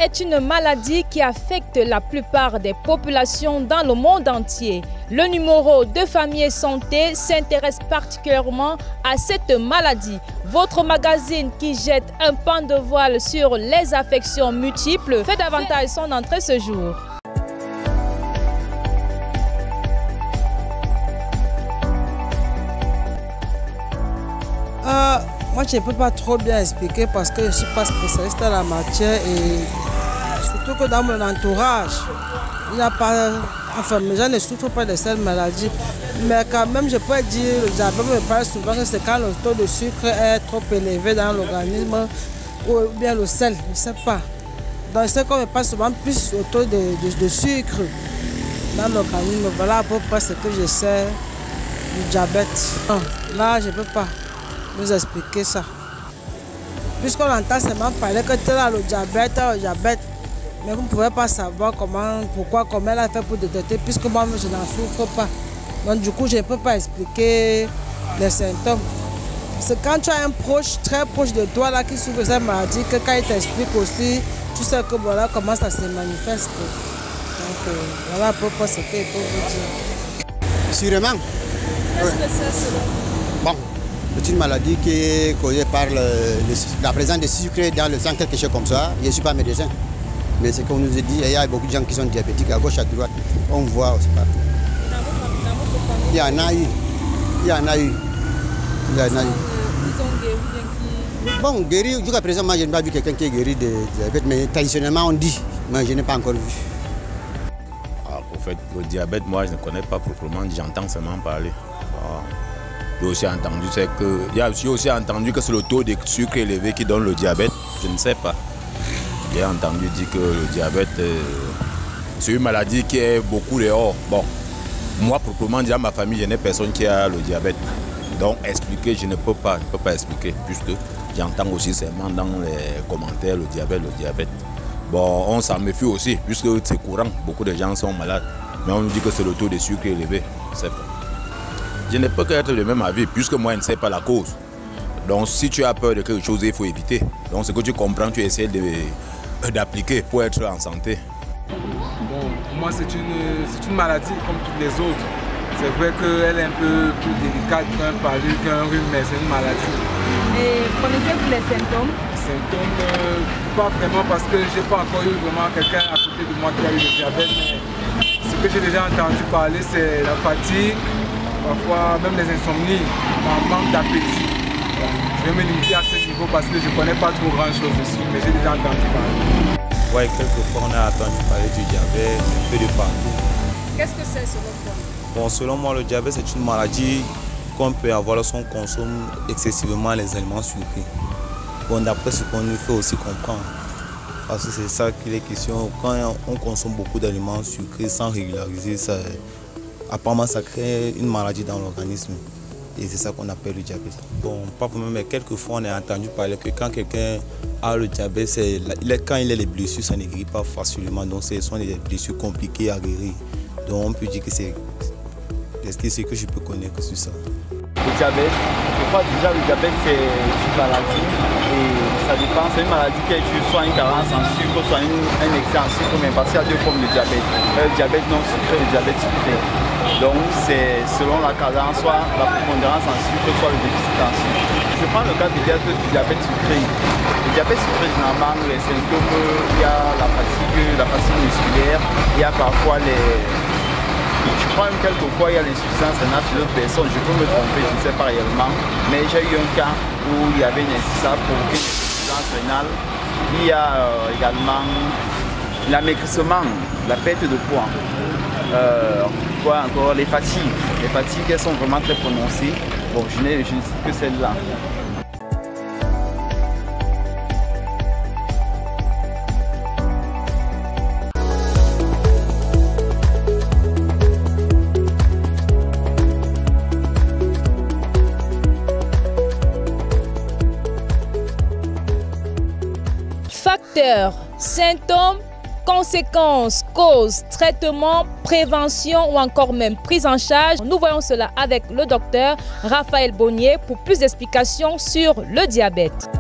est une maladie qui affecte la plupart des populations dans le monde entier. Le numéro de Famille Santé s'intéresse particulièrement à cette maladie. Votre magazine qui jette un pan de voile sur les affections multiples fait davantage son entrée ce jour. Moi, je ne peux pas trop bien expliquer parce que je ne suis pas spécialiste dans la matière et surtout que dans mon entourage, il n'y a pas, enfin, mes gens ne souffrent pas de cette maladie. Mais quand même, je peux dire, le diabète me parle souvent que c'est quand le taux de sucre est trop élevé dans l'organisme ou bien le sel, je ne sais pas. Donc, c'est qu'on me parle souvent plus au taux de sucre dans l'organisme. Voilà à peu près ce que je sais du diabète. Non, là, je ne peux pas vous expliquer ça. Puisqu'on entend seulement parler que tu as le diabète, mais vous ne pouvez pas savoir comment elle a fait pour détecter, puisque moi je n'en souffre pas. Donc du coup, je ne peux pas expliquer les symptômes. C'est quand tu as un proche, très proche de toi, là, qui souffre de cette maladie, que quand il t'explique aussi, tu sais que voilà comment ça se manifeste. Donc voilà à peu près ce qu'il faut vous dire. Sûrement. Qu'est-ce que c'est selon vous? Bon. C'est une maladie qui est causée par la présence de sucre dans le sang, quelque chose comme ça. Je ne suis pas médecin. Mais c'est comme on nous a dit, il y a beaucoup de gens qui sont diabétiques à gauche, à droite. On voit aussi partout. Il y en a eu. Ils ont guéri. Bon, guéri, jusqu'à présent, moi je n'ai pas vu quelqu'un qui est guéri de diabète. Mais traditionnellement, on dit. Mais je n'ai pas encore vu. En fait, le diabète, moi je ne connais pas proprement, j'entends seulement parler. J'ai aussi entendu, que c'est le taux de sucre élevé qui donne le diabète. Je ne sais pas. J'ai entendu dire que le diabète, c'est une maladie qui est beaucoup dehors. Bon, moi, proprement dire, ma famille, je n'ai personne qui a le diabète. Donc, expliquer, je ne peux pas expliquer, puisque j'entends aussi seulement dans les commentaires le diabète. Bon, on s'en méfie aussi, puisque c'est courant, beaucoup de gens sont malades. Mais on nous dit que c'est le taux de sucre élevé. C'est pas. Je ne peux qu'être de même avis, puisque moi, je ne sais pas la cause. Donc, si tu as peur de quelque chose, il faut éviter. Donc, ce que tu comprends, tu essaies d'appliquer pour être en santé. Bon, pour moi, c'est une maladie comme toutes les autres. C'est vrai qu'elle est un peu plus délicate qu'un palu, qu'un rhume, mais c'est une maladie. Et connaissez-vous les symptômes? Symptômes, pas vraiment, parce que je n'ai pas encore eu vraiment quelqu'un à côté de moi qui a eu le diabète. Mais ce que j'ai déjà entendu parler, c'est la fatigue. Parfois même les insomnies, un manque d'appétit. Je vais me limiter à ce niveau parce que je ne connais pas trop grand chose dessus, mais j'ai déjà entendu parler. Oui, quelquefois on a entendu parler du diabète, un peu de partout. Qu'est-ce que c'est selon toi? Bon, selon moi, le diabète c'est une maladie qu'on peut avoir lorsqu'on consomme excessivement les aliments sucrés. Bon, d'après ce qu'on nous fait aussi comprendre, parce que c'est ça qu'il est question, quand on consomme beaucoup d'aliments sucrés sans régulariser, apparemment, ça crée une maladie dans l'organisme et c'est ça qu'on appelle le diabète. Bon, pas pour moi, mais quelquefois on a entendu parler que quand quelqu'un a le diabète, quand il a les blessures, ça ne guérit pas facilement. Donc ce sont des blessures compliquées à guérir. Donc on peut dire que c'est ce que je peux connaître sur ça. Le diabète, je crois déjà le diabète c'est une maladie et ça dépend, c'est une maladie qui est due soit une carence en sucre, soit un excès en sucre, mais parce qu'il y a deux formes de diabète. Le diabète non sucré et le diabète sucré. Donc c'est selon la cadence, soit la prépondérance en sucre, soit le déficit en sucre. Je prends le cas du diabète sucré. Le diabète sucré, généralement, les symptômes, il y a la fatigue musculaire, il y a parfois je crois même quelquefois il y a l'insuffisance rénale chez d'autres personnes, je peux me tromper, je ne sais pas réellement, mais j'ai eu un cas où il y avait une insuffisance rénale. Il y a également l'amaigrissement, la perte de poids. Quoi encore, les fatigues, elles sont vraiment très prononcées. Bon, je ne cite que celle-là. Facteurs, symptômes, conséquences, causes, traitement, prévention ou encore même prise en charge. Nous voyons cela avec le docteur Raphaël Bonnier pour plus d'explications sur le diabète.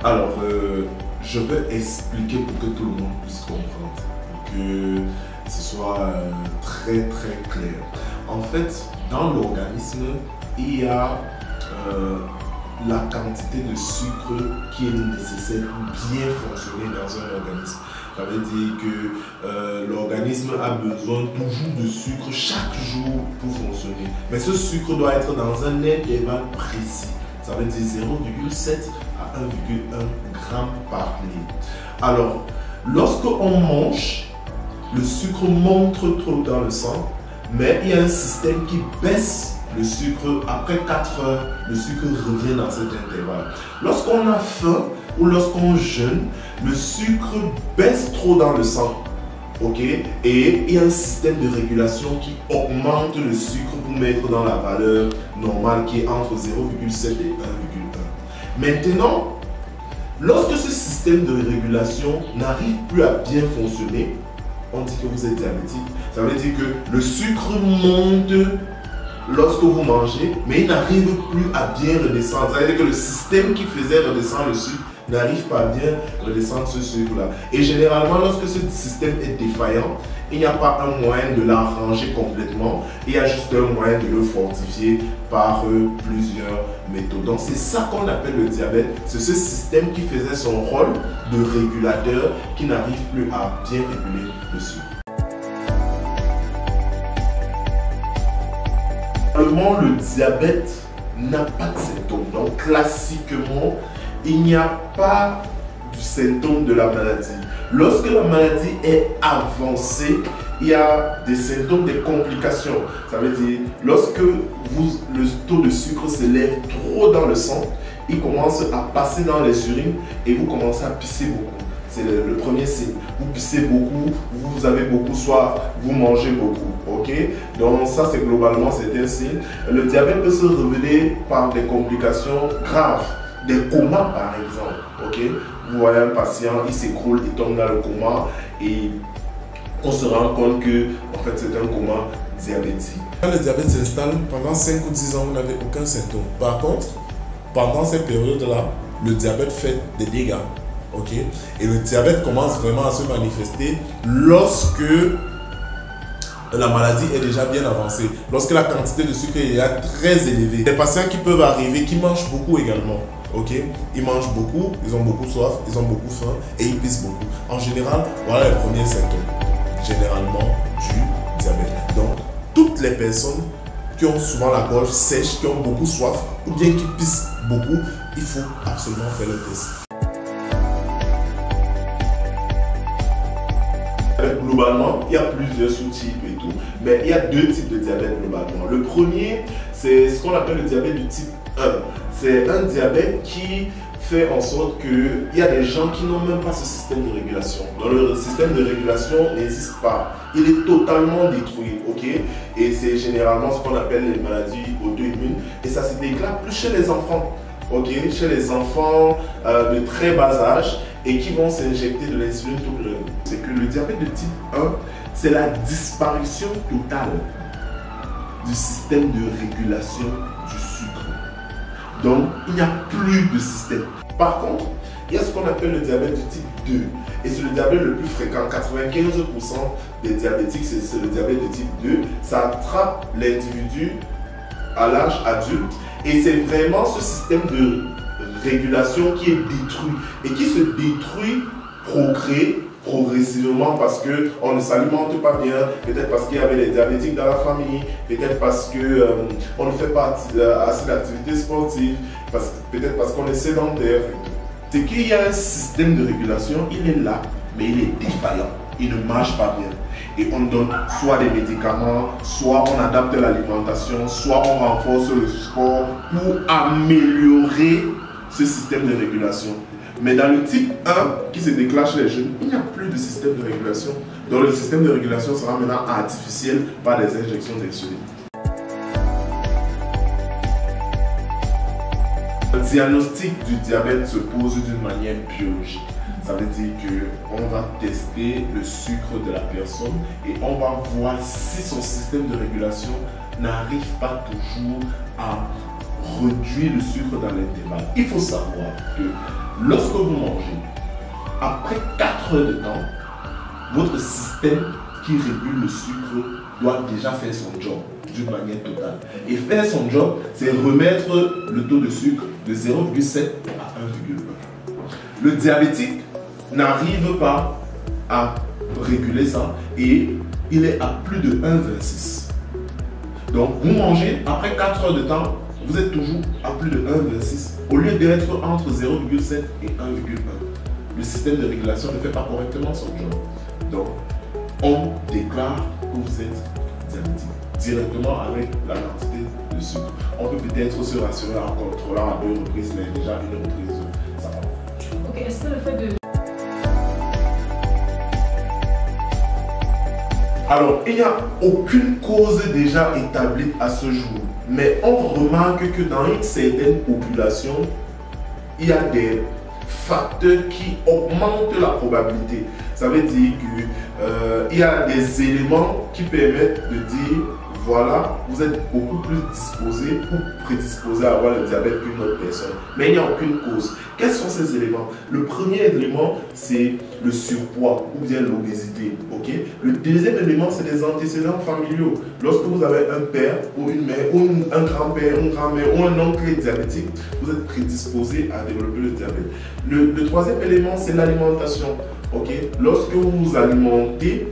Alors, je vais expliquer pour que tout le monde puisse comprendre, pour que ce soit très très clair. En fait, dans l'organisme, il y a la quantité de sucre qui est nécessaire pour bien fonctionner dans un organisme. Ça veut dire que l'organisme a besoin toujours de sucre chaque jour pour fonctionner. Mais ce sucre doit être dans un intervalle précis. Ça veut dire 0,7 à 1,1 g par litre. Alors, lorsqu'on mange, le sucre monte trop dans le sang, mais il y a un système qui baisse le sucre. Après 4 heures, le sucre revient dans cet intervalle. Lorsqu'on a faim ou lorsqu'on jeûne, le sucre baisse trop dans le sang. Ok, et il y a un système de régulation qui augmente le sucre pour mettre dans la valeur normale qui est entre 0,7 et 1,1. Maintenant, lorsque ce système de régulation n'arrive plus à bien fonctionner, on dit que vous êtes diabétique. Ça veut dire que le sucre monte lorsque vous mangez, mais il n'arrive plus à bien redescendre. Ça veut dire que le système qui faisait redescendre le sucre n'arrive pas à bien redescendre ce sucre-là. Et généralement, lorsque ce système est défaillant, il n'y a pas un moyen de l'arranger complètement. Il y a juste un moyen de le fortifier par plusieurs méthodes. Donc c'est ça qu'on appelle le diabète. C'est ce système qui faisait son rôle de régulateur qui n'arrive plus à bien réguler le sucre. Normalement, le diabète n'a pas de symptômes. Donc classiquement, il n'y a pas de symptôme de la maladie. Lorsque la maladie est avancée, il y a des symptômes, des complications. Ça veut dire, lorsque le taux de sucre s'élève trop dans le sang, il commence à passer dans les urines et vous commencez à pisser beaucoup. C'est le premier signe. Vous pissez beaucoup, vous avez beaucoup soif, vous mangez beaucoup. Ok? Donc ça, c'est globalement, c'est un signe. Le diabète peut se révéler par des complications graves. Des comas par exemple, ok? Vous voyez un patient, il s'écroule, il tombe dans le coma et on se rend compte que en fait c'est un coma diabétique. Quand le diabète s'installe, pendant 5 ou 10 ans, vous n'avez aucun symptôme. Par contre, pendant cette période-là, le diabète fait des dégâts, ok? Et le diabète commence vraiment à se manifester lorsque la maladie est déjà bien avancée, lorsque la quantité de sucre est déjà très élevée. Des patients qui peuvent arriver, qui mangent beaucoup également. Ok, ils mangent beaucoup, ils ont beaucoup soif, ils ont beaucoup faim et ils pissent beaucoup. En général, voilà les premiers symptômes, généralement du diabète. Donc, toutes les personnes qui ont souvent la gorge sèche, qui ont beaucoup soif ou bien qui pissent beaucoup, il faut absolument faire le test. Globalement, il y a plusieurs sous-types et tout, mais il y a 2 types de diabète globalement. Le premier, c'est ce qu'on appelle le diabète du type 1. C'est un diabète qui fait en sorte qu'il y a des gens qui n'ont même pas ce système de régulation. Donc le système de régulation n'existe pas. Il est totalement détruit, ok? Et c'est généralement ce qu'on appelle les maladies auto-immunes. Et ça se déclare plus chez les enfants, ok? Chez les enfants de très bas âge et qui vont s'injecter de l'insuline toute leur vie. C'est que le diabète de type 1, c'est la disparition totale du système de régulation du sucre. Donc, il n'y a plus de système. Par contre, il y a ce qu'on appelle le diabète du type 2. Et c'est le diabète le plus fréquent. 95% des diabétiques, c'est le diabète de type 2. Ça attrape l'individu à l'âge adulte. Et c'est vraiment ce système de régulation qui est détruit. Et qui se détruit progressivement parce qu'on ne s'alimente pas bien, peut-être parce qu'il y avait des diabétiques dans la famille, peut-être parce qu'on ne fait pas assez d'activités sportives, peut-être parce qu'on est sédentaire. C'est qu'il y a un système de régulation, il est là, mais il est défaillant, il ne marche pas bien. Et on donne soit des médicaments, soit on adapte l'alimentation, soit on renforce le sport pour améliorer ce système de régulation. Mais dans le type 1 qui se déclenche chez les jeunes, il n'y a plus de système de régulation. Donc le système de régulation sera maintenant artificiel par des injections d'insuline. Le diagnostic du diabète se pose d'une manière biologique. Ça veut dire qu'on va tester le sucre de la personne et on va voir si son système de régulation n'arrive pas toujours à réduire le sucre dans l'intervalle. Il faut savoir que lorsque vous mangez, après 4 heures de temps, votre système qui régule le sucre doit déjà faire son job d'une manière totale. Et faire son job, c'est remettre le taux de sucre de 0,7 à 1,1. Le diabétique n'arrive pas à réguler ça et il est à plus de 1,26. Donc vous mangez, après 4 heures de temps, vous êtes toujours à plus de 1,26 au lieu d'être entre 0,7 et 1,1. Le système de régulation ne fait pas correctement son job. Donc, on déclare que vous êtes diabétique directement avec la quantité de sucre. On peut peut-être se rassurer en contrôlant à 2 reprises, mais déjà une reprise, ça va. Ok, est-ce que le fait de... Alors, il n'y a aucune cause déjà établie à ce jour, mais on remarque que dans une certaine population, il y a des facteurs qui augmentent la probabilité. Ça veut dire qu'il y a des éléments qui permettent de dire voilà, vous êtes beaucoup plus disposé ou prédisposé à avoir le diabète qu'une autre personne. Mais il n'y a aucune cause. Quels sont ces éléments? Le premier élément, c'est le surpoids ou bien l'obésité. Okay? Le deuxième élément, c'est les antécédents familiaux. Lorsque vous avez un père ou une mère, ou un grand-père, une grand-mère ou un oncle diabétique, vous êtes prédisposé à développer le diabète. Le troisième élément, c'est l'alimentation. Okay? Lorsque vous vous alimentez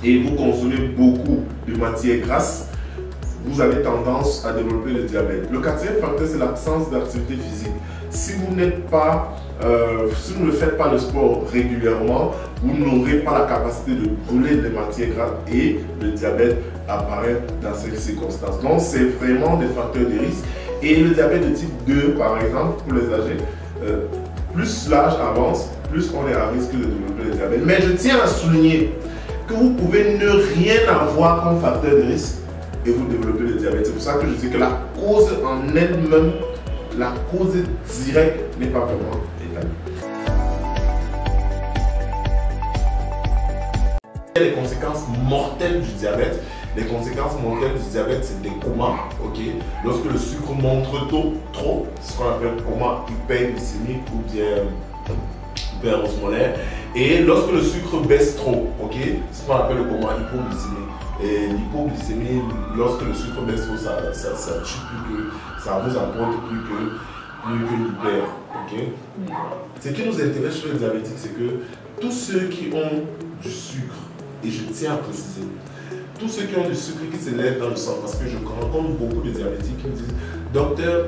et vous consommez beaucoup de matières grasses, vous avez tendance à développer le diabète. Le quatrième facteur, c'est l'absence d'activité physique. Si vous n'êtes pas, si vous ne faites pas le sport régulièrement, vous n'aurez pas la capacité de brûler des matières grasses et le diabète apparaît dans ces circonstances. Donc, c'est vraiment des facteurs de risque. Et le diabète de type 2, par exemple, pour les âgés, plus l'âge avance, plus on est à risque de développer le diabète. Mais je tiens à souligner que vous pouvez ne rien avoir comme facteur de risque et vous développez le diabète. C'est pour ça que je dis que la cause en elle-même, la cause directe n'est pas vraiment établie. Les conséquences mortelles du diabète. Les conséquences mortelles du diabète, c'est des comas. Okay? Lorsque le sucre monte trop, ce qu'on appelle coma hyperglycémique ou bien hyperosmolaire. Et lorsque le sucre baisse trop, okay, c'est ce qu'on appelle le coma hypoglycémique. Et l'hypoglycémie, lorsque le sucre baisse trop, ça tue plus que, ça vous apporte plus que l'hyper. Okay? Ce qui nous intéresse chez les diabétiques, c'est que tous ceux qui ont du sucre, et je tiens à préciser, tous ceux qui ont du sucre qui s'élève dans le sang, parce que je rencontre beaucoup de diabétiques qui me disent docteur,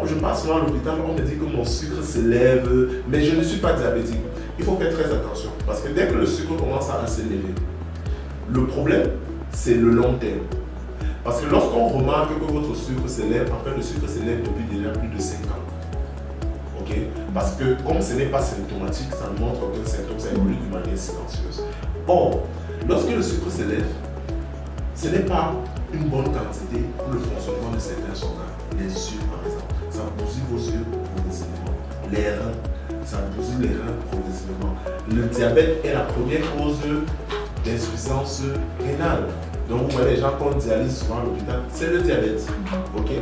je passe souvent à l'hôpital, on me dit que mon sucre s'élève, mais je ne suis pas diabétique. Il faut faire très attention, parce que dès que le sucre commence à s'élever, le problème, c'est le long terme. Parce que lorsqu'on remarque que votre sucre s'élève, en fait le sucre s'élève depuis déjà plus de 5 ans. Okay? Parce que comme ce n'est pas symptomatique, ça ne montre aucun symptôme, ça évolue de manière silencieuse. Or, lorsque le sucre s'élève, ce n'est pas une bonne quantité pour le fonctionnement de certains organes. Les yeux, par exemple, ça bousille vos yeux progressivement. Les reins, ça bousille les reins progressivement. Le diabète est la première cause d'insuffisance rénale. Donc, vous voyez les gens qui ont dialyse souvent à l'hôpital, c'est le diabète. Okay?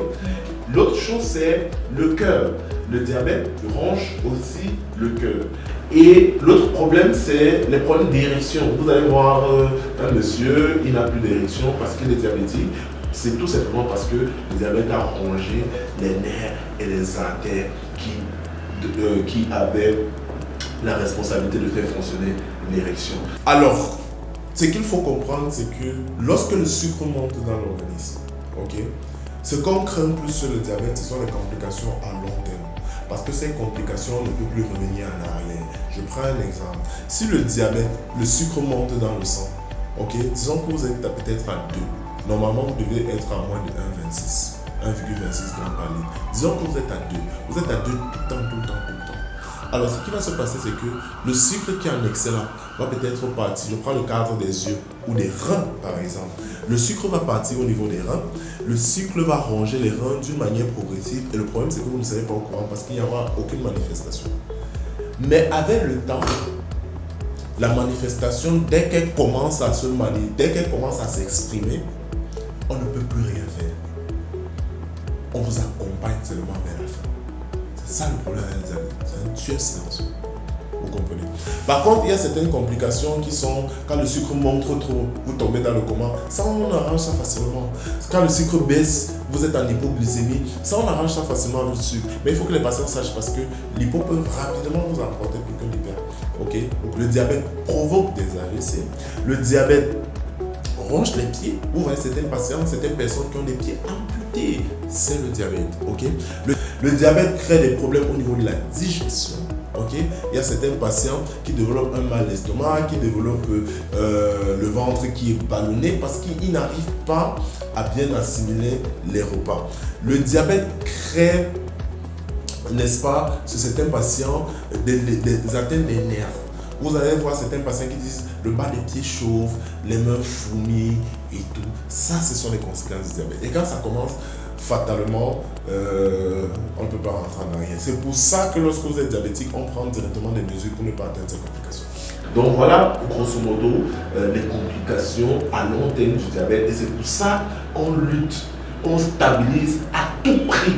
L'autre chose, c'est le cœur. Le diabète ronge aussi le cœur. Et l'autre problème, c'est les problèmes d'érection. Vous allez voir un monsieur, il n'a plus d'érection parce qu'il est diabétique. C'est tout simplement parce que le diabète a rongé les nerfs et les artères qui avaient la responsabilité de faire fonctionner l'érection. Alors, ce qu'il faut comprendre, c'est que lorsque le sucre monte dans l'organisme, okay, ce qu'on craint plus sur le diabète, ce sont les complications à long terme. Parce que ces complications ne peuvent plus revenir en arrière. Je prends un exemple. Si le diabète, le sucre monte dans le sang, okay, disons que vous êtes peut-être à 2. Normalement, vous devez être à moins de 1,26 grammes par litre. Disons que vous êtes à 2. Vous êtes à 2 tout le temps. Alors, ce qui va se passer, c'est que le sucre qui est en excellent va peut-être partir. Je prends le cadre des yeux ou des reins, par exemple. Le sucre va partir au niveau des reins. Le sucre va ronger les reins d'une manière progressive. Et le problème, c'est que vous ne serez pas au courant parce qu'il n'y aura aucune manifestation. Mais avec le temps, la manifestation, dès qu'elle commence à s'exprimer, on ne peut plus rien faire. On vous accompagne seulement vers la fin. C'est ça le problème avec le diabète. C'est un tueur silencieux. Vous comprenez? Par contre, il y a certaines complications qui sont quand le sucre monte trop, vous tombez dans le coma. Ça, on arrange ça facilement. Quand le sucre baisse, vous êtes en hypoglycémie. Ça, on arrange ça facilement avec le sucre. Mais il faut que les patients sachent parce que l'hypo peut rapidement vous emporter plus que l'hyper. Ok? Donc, le diabète provoque des AVC. Le diabète ronge les pieds. Vous voyez certaines patients, certaines personnes qui ont des pieds amputés. C'est le diabète. Ok? Le diabète crée des problèmes au niveau de la digestion. Okay? Il y a certains patients qui développent un mal d'estomac, qui développent le ventre qui est ballonné parce qu'ils n'arrivent pas à bien assimiler les repas. Le diabète crée, n'est-ce pas, chez certains patients, des atteintes des nerfs. Vous allez voir certains patients qui disent le bas des pieds chauve, les mains fourmies et tout. Ça, ce sont les conséquences du diabète. Et quand ça commence, fatalement, on ne peut pas rentrer en arrière. C'est pour ça que lorsque vous êtes diabétique, on prend directement des mesures pour ne pas atteindre ces complications. Donc voilà, grosso modo, les complications à long terme du diabète. Et c'est pour ça qu'on lutte, on stabilise à tout prix,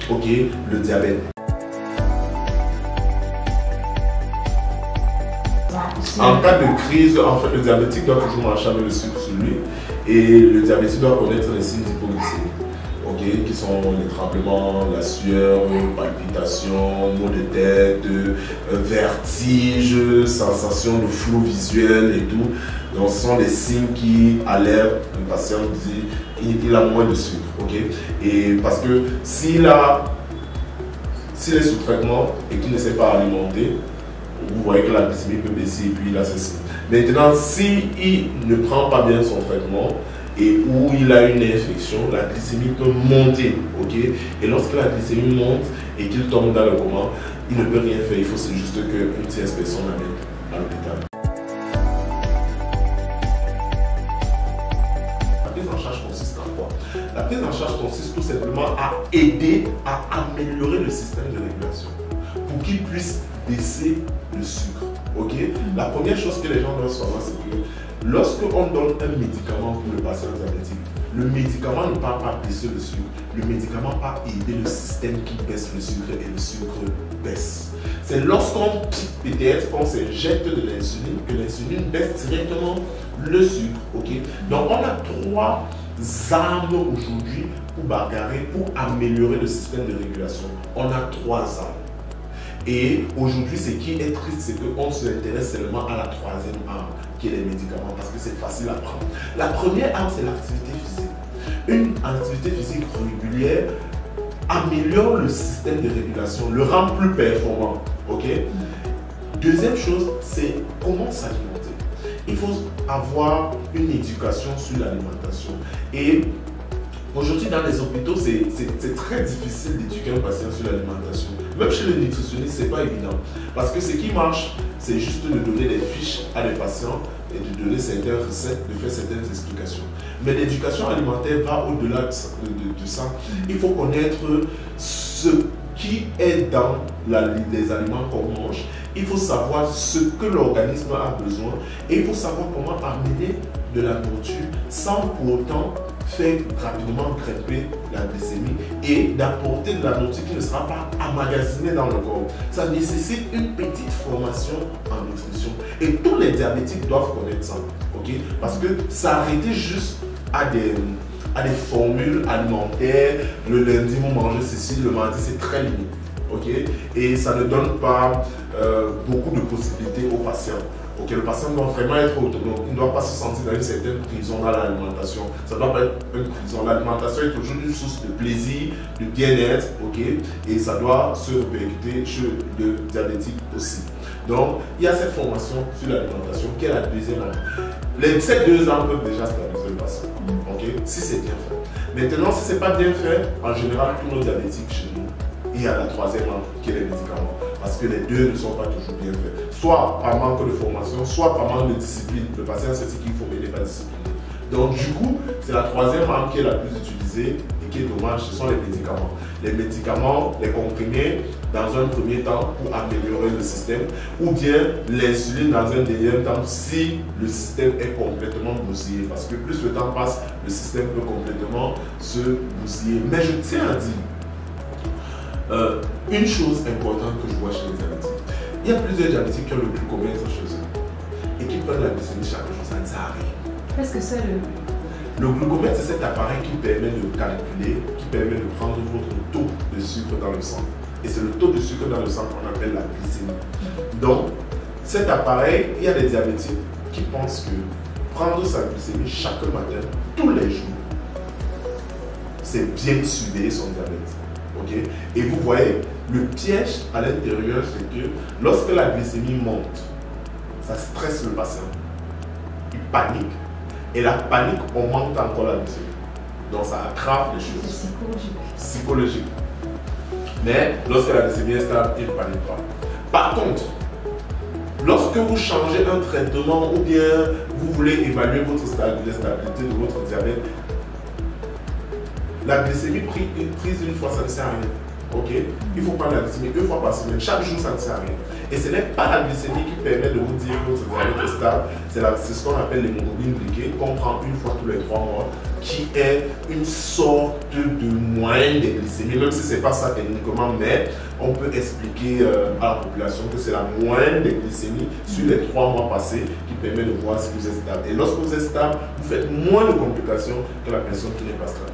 ok, le diabète. En cas de crise, en fait, le diabétique doit toujours marcher avec le sucre sur lui. Et le diabétique doit connaître les signes d'hypoglycémie. Okay, qui sont les tremblements, la sueur, palpitations, maux de tête, vertige, sensation de flou visuel et tout. Donc ce sont des signes qui alertent le patient, il a moins de sucre. Okay? Et parce que s'il est sous traitement et qu'il ne s'est pas alimenté, vous voyez que la glycémie peut baisser et puis il a ses signes. Maintenant, s'il ne prend pas bien son traitement, et où il a une infection, la glycémie peut monter, ok? Et lorsque la glycémie monte et qu'il tombe dans le coma, il ne peut rien faire, il faut juste qu'une tierce personne l'amène à l'hôpital. La prise en charge consiste en quoi? La prise en charge consiste tout simplement à aider à améliorer le système de régulation pour qu'il puisse baisser le sucre, ok? La première chose que les gens doivent savoir, c'est que lorsqu'on donne un médicament pour le patient diabétique, le médicament ne part pas baisser le sucre, le médicament part aider le système qui baisse le sucre et le sucre baisse. C'est lorsqu'on pique peut-être, on s'injecte de l'insuline, que l'insuline baisse directement le sucre. Okay? Donc on a 3 armes aujourd'hui pour bagarrer, pour améliorer le système de régulation. On a 3 armes. Et aujourd'hui, ce qui est triste, c'est qu'on s'intéresse seulement à la 3e arme, qui est les médicaments, parce que c'est facile à prendre. La première arme, c'est l'activité physique. Une activité physique régulière améliore le système de régulation, le rend plus performant. Okay? Deuxième chose, c'est comment s'alimenter. Il faut avoir une éducation sur l'alimentation. Et aujourd'hui, dans les hôpitaux, c'est très difficile d'éduquer un patient sur l'alimentation. Même chez le nutritionniste, ce n'est pas évident. Parce que ce qui marche, c'est juste de donner des fiches à des patients et de donner certaines recettes, de faire certaines explications. Mais l'éducation alimentaire va au-delà de ça. Il faut connaître ce qui est dans les aliments qu'on mange. Il faut savoir ce que l'organisme a besoin et il faut savoir comment amener de la nourriture sans pour autant faire rapidement grimper la glycémie et d'apporter de la nourriture qui ne sera pas emmagasinée dans le corps. Ça nécessite une petite formation en nutrition et tous les diabétiques doivent connaître ça, okay? Parce que s'arrêter juste à des formules alimentaires, le lundi vous mangez ceci, le mardi c'est très limité, okay? Et ça ne donne pas beaucoup de possibilités aux patients. Okay, le patient doit vraiment être autonome, il ne doit pas se sentir dans une certaine prison dans l'alimentation. Ça ne doit pas être une prison. L'alimentation est toujours une source de plaisir, de bien-être, okay? Et ça doit se répercuter chez le diabétique aussi. Donc, il y a cette formation sur l'alimentation qui est la deuxième arme. Ces 2 armes peuvent déjà stabiliser le patient, okay? Si c'est bien fait. Maintenant, si ce n'est pas bien fait, en général, tous nos diabétiques chez nous, il y a la 3e arme qui est les médicaments. Parce que les 2 ne sont pas toujours bien faits. Soit par manque de formation, soit par manque de discipline. Le patient sait ce qu'il faut, mais il n'est pas discipliné. Donc du coup, c'est la 3e arme qui est la plus utilisée et qui est dommage, ce sont les médicaments. Les médicaments, les comprimés, dans un premier temps pour améliorer le système, ou bien l'insuline dans un deuxième temps si le système est complètement bousillé. Parce que plus le temps passe, le système peut complètement se bousiller. Mais je tiens à dire, Une chose importante que je vois chez les diabétiques, il y a plusieurs diabétiques qui ont le glucomètre chez eux et qui prennent la glycémie chaque jour, ça ne sert à rien. Qu'est-ce que c'est le glucomètre? C'est cet appareil qui permet de calculer, qui permet de prendre votre taux de sucre dans le sang. Et c'est le taux de sucre dans le sang qu'on appelle la glycémie. Donc, cet appareil, il y a des diabétiques qui pensent que prendre sa glycémie chaque matin, tous les jours, c'est bien surveiller son diabète. Okay? Et vous voyez, le piège à l'intérieur, c'est que lorsque la glycémie monte, ça stresse le patient. Il panique. Et la panique augmente encore la glycémie. Donc ça aggrave les choses. C'est psychologique. Mais lorsque la glycémie est stable, il ne panique pas. Par contre, lorsque vous changez un traitement ou bien vous voulez évaluer votre stabilité de votre diabète, la glycémie prise une fois, ça ne sert à rien. Okay? Il faut prendre la glycémie 2 fois par semaine. Chaque jour, ça ne sert à rien. Et ce n'est pas la glycémie qui permet de vous dire que votre diabète est stable. C'est ce qu'on appelle l'hémoglobine glyquée, qu'on prend une fois tous les 3 mois, qui est une sorte de moyenne de glycémie, même si ce n'est pas ça techniquement, mais on peut expliquer à la population que c'est la moyenne de glycémie sur les 3 mois passés qui permet de voir si vous êtes stable. Et lorsque vous êtes stable, vous faites moins de complications que la personne qui n'est pas stable.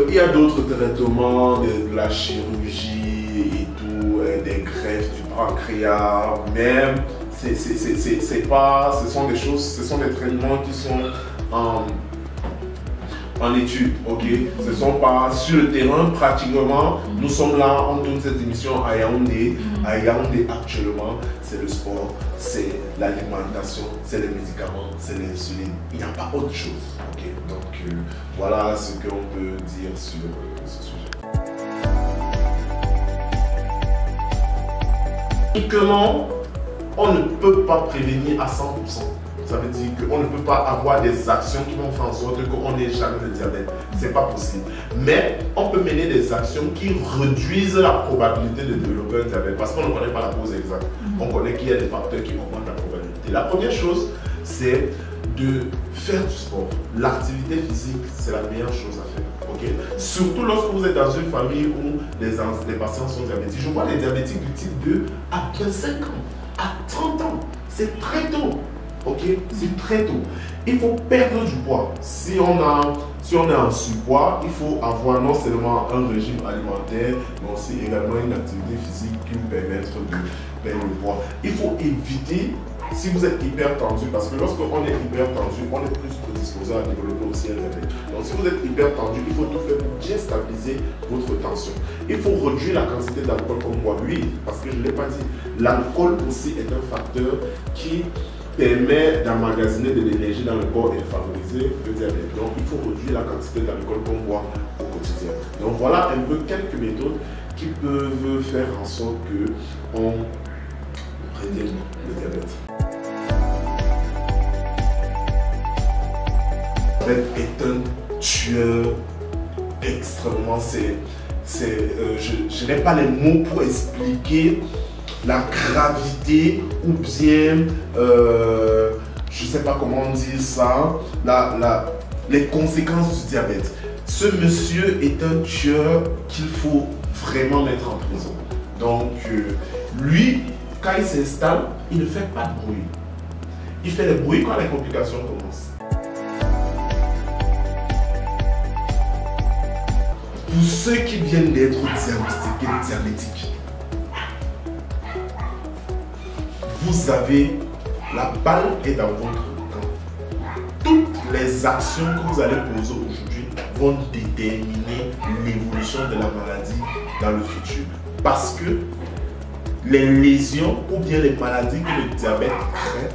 Il y a d'autres traitements, de la chirurgie et tout, des greffes du pancréas, même ce sont des choses, ce sont des traitements qui sont en étude, ok? Ce ne sont pas sur le terrain pratiquement. Nous sommes là, on tourne cette émission à Yaoundé. À Yaoundé actuellement, c'est le sport, c'est l'alimentation, c'est les médicaments, c'est l'insuline. Il n'y a pas autre chose, ok? Donc voilà ce qu'on peut dire sur ce sujet. Uniquement, on ne peut pas prévenir à 100%. Ça veut dire qu'on ne peut pas avoir des actions qui vont faire en sorte qu'on n'ait jamais le diabète. Ce n'est pas possible. Mais on peut mener des actions qui réduisent la probabilité de développer un diabète parce qu'on ne connaît pas la cause exacte. On connaît qu'il y a des facteurs qui augmentent la probabilité. La première chose, c'est de faire du sport. L'activité physique, c'est la meilleure chose à faire. Okay? Surtout lorsque vous êtes dans une famille où les patients sont diabétiques. Je vois les diabétiques du type 2 à 25 ans, à 30 ans. C'est très tôt. Ok, c'est très tôt. Il faut perdre du poids. Si on est en surpoids, il faut avoir non seulement un régime alimentaire, mais aussi également une activité physique qui vous permette de perdre le poids. Il faut éviter, si vous êtes hyper tendu, parce que lorsqu'on est hyper tendu, on est plus prédisposé à développer aussi un diabète. Donc si vous êtes hyper tendu, il faut tout faire pour bien stabiliser votre tension. Il faut réduire la quantité d'alcool qu'on boit. Oui, parce que je ne l'ai pas dit, l'alcool aussi est un facteur qui permet d'emmagasiner de l'énergie dans le corps et de favoriser le diabète. Donc il faut réduire la quantité d'alcool qu'on boit au quotidien. Donc voilà un peu quelques méthodes qui peuvent faire en sorte qu'on prévienne le diabète. Le diabète est un tueur extrêmement, je n'ai pas les mots pour expliquer la gravité ou bien, je ne sais pas comment dire ça, les conséquences du diabète. Ce monsieur est un tueur qu'il faut vraiment mettre en prison. Donc, lui, quand il s'installe, il ne fait pas de bruit. Il fait le bruit quand les complications commencent. Pour ceux qui viennent d'être diabétiques, vous avez, la balle est dans votre camp. Toutes les actions que vous allez poser aujourd'hui vont déterminer l'évolution de la maladie dans le futur. Parce que les lésions ou bien les maladies que le diabète crée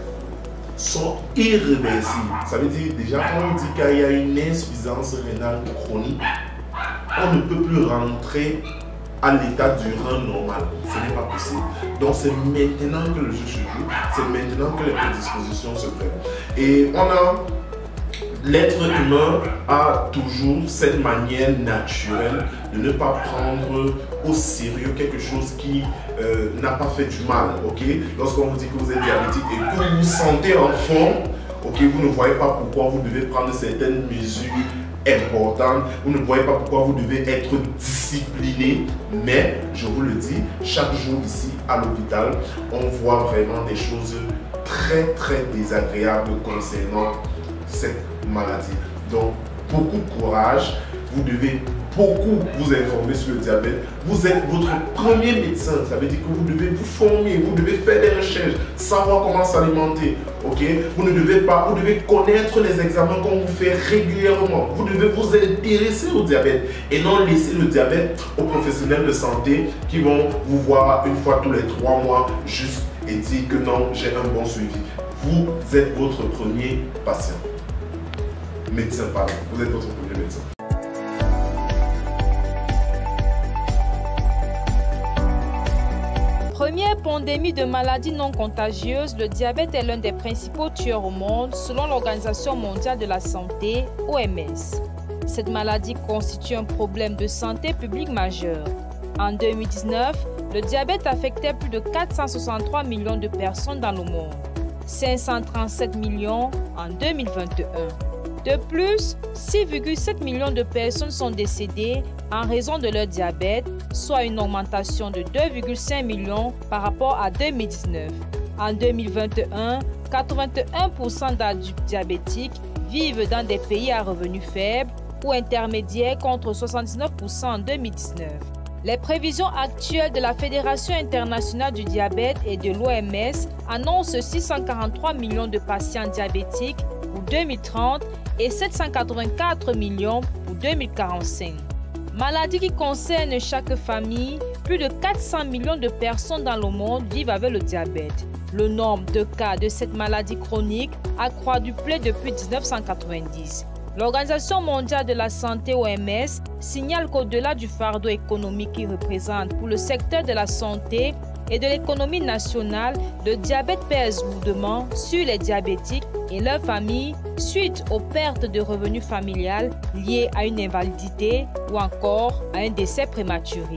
sont irréversibles. Ça veut dire déjà quand on dit qu'il y a une insuffisance rénale chronique, on ne peut plus rentrer à l'état du rein normal. Ce n'est pas possible. Donc c'est maintenant que le jeu se joue, c'est maintenant que les prédispositions se prennent. Et l'être humain a toujours cette manière naturelle de ne pas prendre au sérieux quelque chose qui n'a pas fait du mal. Okay? Lorsqu'on vous dit que vous êtes diabétique et que vous vous sentez en forme, okay, vous ne voyez pas pourquoi vous devez prendre certaines mesures importante. Vous ne voyez pas pourquoi vous devez être discipliné. Mais, je vous le dis, chaque jour ici à l'hôpital, on voit vraiment des choses très désagréables concernant cette maladie. Donc, beaucoup de courage. Vous devez beaucoup vous informer sur le diabète. Vous êtes votre premier médecin. Ça veut dire que vous devez vous former, vous devez faire des recherches, savoir comment s'alimenter. Ok? Vous devez connaître les examens qu'on vous fait régulièrement. Vous devez vous intéresser au diabète et non laisser le diabète aux professionnels de santé qui vont vous voir une fois tous les 3 mois juste et dire que non, j'ai un bon suivi. Vous êtes votre premier patient. Médecin, pardon. Vous êtes votre premier médecin. Première pandémie de maladies non contagieuses, le diabète est l'un des principaux tueurs au monde selon l'Organisation mondiale de la santé, OMS. Cette maladie constitue un problème de santé publique majeur. En 2019, le diabète affectait plus de 463 millions de personnes dans le monde, 537 millions en 2021. De plus, 6,7 millions de personnes sont décédées en raison de leur diabète, soit une augmentation de 2,5 millions par rapport à 2019. En 2021, 81% d'adultes diabétiques vivent dans des pays à revenus faibles ou intermédiaires contre 79% en 2019. Les prévisions actuelles de la Fédération internationale du diabète et de l'OMS annoncent 643 millions de patients diabétiques pour 2030 et 784 millions pour 2045. Maladie qui concerne chaque famille, plus de 400 millions de personnes dans le monde vivent avec le diabète. Le nombre de cas de cette maladie chronique a quadruplé depuis 1990. L'Organisation mondiale de la santé OMS signale qu'au-delà du fardeau économique qu'il représente pour le secteur de la santé et de l'économie nationale, le diabète pèse lourdement sur les diabétiques et leurs familles suite aux pertes de revenus familiales liées à une invalidité ou encore à un décès prématuré.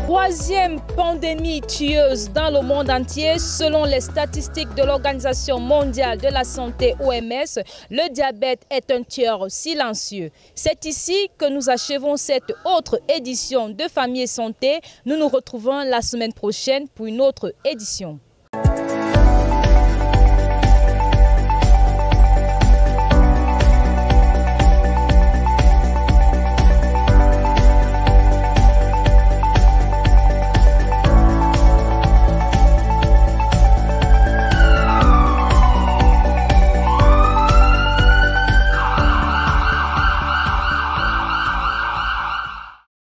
Troisième pandémie tueuse dans le monde entier, selon les statistiques de l'Organisation mondiale de la santé OMS, le diabète est un tueur silencieux. C'est ici que nous achevons cette autre édition de Famille et Santé. Nous nous retrouvons la semaine prochaine pour une autre édition.